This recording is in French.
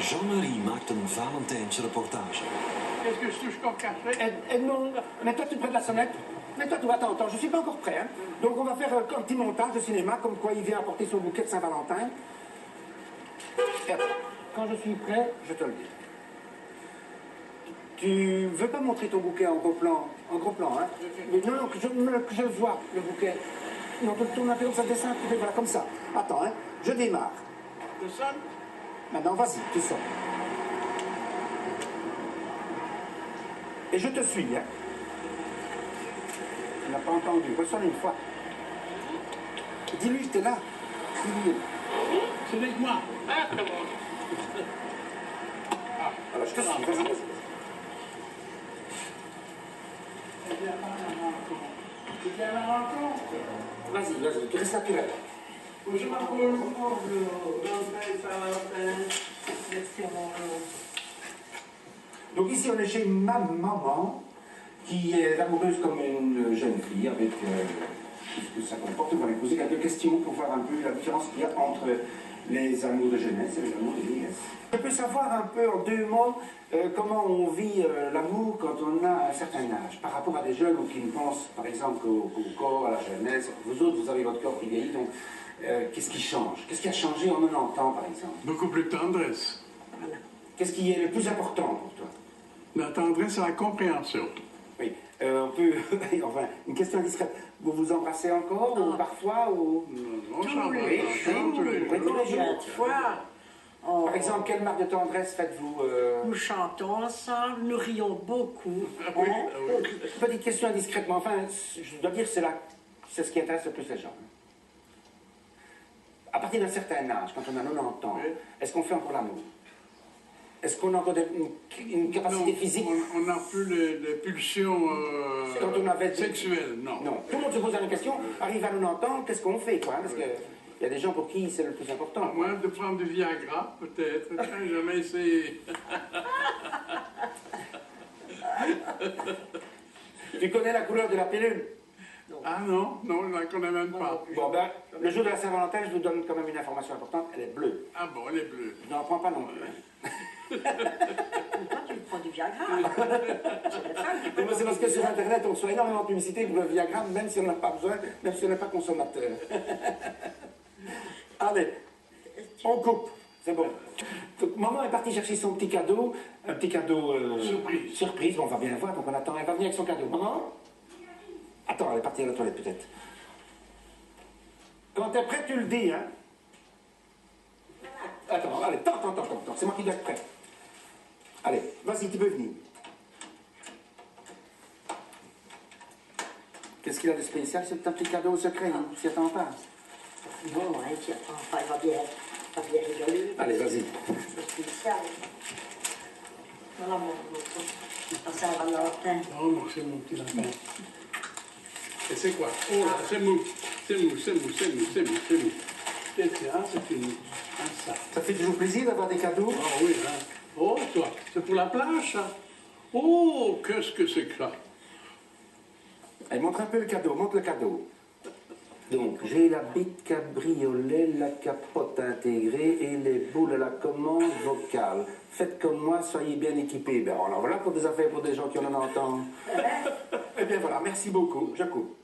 Jean-Marie maakt een Valentijnsreportage. Qu'est-ce que je touche comme café? Edmond, mets-toi tout près de la sonnette. Mets-toi tout, attends, je suis pas encore prêt. Hein. Donc on va faire un petit montage de cinéma, comme quoi il vient apporter son bouquet de Saint-Valentin. Et attends, quand je suis prêt, je te le dis. Tu veux pas montrer ton bouquet en gros plan, hein? Mais non, que je le vois, le bouquet. Non, tourne un peu comme ça, dessin, voilà, comme ça. Attends, hein, je démarre. Je sonne? Maintenant, vas-y, tu sors. Et je te suis, hein. Tu n'as pas entendu, ressonne une fois. Dis-lui, j'étais là. Dis-lui. C'est avec moi. Ah, c'est bon. Ah, alors je te suis, vas-y. C'est bien la rencontre. Vas-y, tu restes naturel. Bonjour, bonjour. Donc ici, on est chez ma maman, qui est amoureuse comme une jeune fille, avec tout ce que ça comporte. On va lui poser quelques questions pour voir un peu la différence qu'il y a entre les amours de jeunesse et les amours de vieillesse. Je peux savoir un peu, en 2 mots, comment on vit l'amour quand on a un certain âge, par rapport à des jeunes qui ne pensent, par exemple, qu'au corps, à la jeunesse. Vous autres, vous avez votre corps qui vieillit, donc qu'est-ce qui change? Qu'est-ce qui a changé en 90 ans, par exemple? Beaucoup plus de tendresse. Voilà. Qu'est-ce qui est le plus important pour toi? La tendresse et la compréhension. Oui, on peut... enfin, une question indiscrète. Vous vous embrassez encore, ou parfois, ou... On s'embrasse tous les jours. Fois, Par exemple, quelle marque de tendresse faites-vous nous chantons ensemble, nous rions beaucoup. Oui, Hein? ah oui. Petite question indiscrètement, enfin, je dois dire que c'est ce qui intéresse le plus les gens. À partir d'un certain âge, quand on a 90 ans, Oui. est-ce qu'on fait encore l'amour? Est-ce qu'on a encore une capacité Non, physique? on n'a plus les pulsions Quand on avait... sexuelles, non. Non. Tout le monde se pose la même question. Arrive à 90 ans, qu'est-ce qu'on fait, quoi? Parce que il y a des gens pour qui c'est le plus important. À moins de prendre du Viagra, peut-être. J'ai jamais essayé. Tu connais la couleur de la pilule? Ah non, je ne la connais même pas. Bon, ben, le jour de la Saint-Valentin, je vous donne quand même une information importante. Elle est bleue. Ah bon, elle est bleue. Je n'en prends pas non plus. Hein. Toi, tu prends du Viagra. Mais c'est parce que sur Internet, on reçoit énormément de publicité pour le Viagra, même si on n'en a pas besoin, même si on n'est pas consommateur. Allez, on coupe. C'est bon. Donc, maman est partie chercher son petit cadeau. Un petit cadeau... Surprise. Surprise, bon, on va bien voir, donc on attend. Elle va venir avec son cadeau. Maman? Attends, elle est partie à la toilette peut-être. Quand t'es prêt, tu le dis, hein? Attends, allez, attends. C'est moi qui dois être prêt. Allez, vas-y, tu peux venir. Qu'est-ce qu'il a de spécial, ce petit cadeau secret? Hein? Tu t'y attends pas? Bon, hein, tu attends pas, il va bien rigoler. Allez, vas-y. C'est spécial. Voilà mon Saint-Valentin. Oh, moi, c'est mon petit lapin. Et c'est quoi? Oh là, c'est mou. C'est mou. Et tiens, c'est une... ça. Ça fait toujours plaisir d'avoir des cadeaux. Ah oui, hein. Oh, toi, c'est pour la plage, ça? Oh, qu'est-ce que c'est que ça? Allez, montre un peu le cadeau, montre le cadeau. Donc, j'ai la bite cabriolet, la capote intégrée et les boules à la commande vocale. Faites comme moi, soyez bien équipés. Ben alors voilà pour des affaires pour des gens qui en ont entendu. Eh bien voilà, merci beaucoup, je coupe.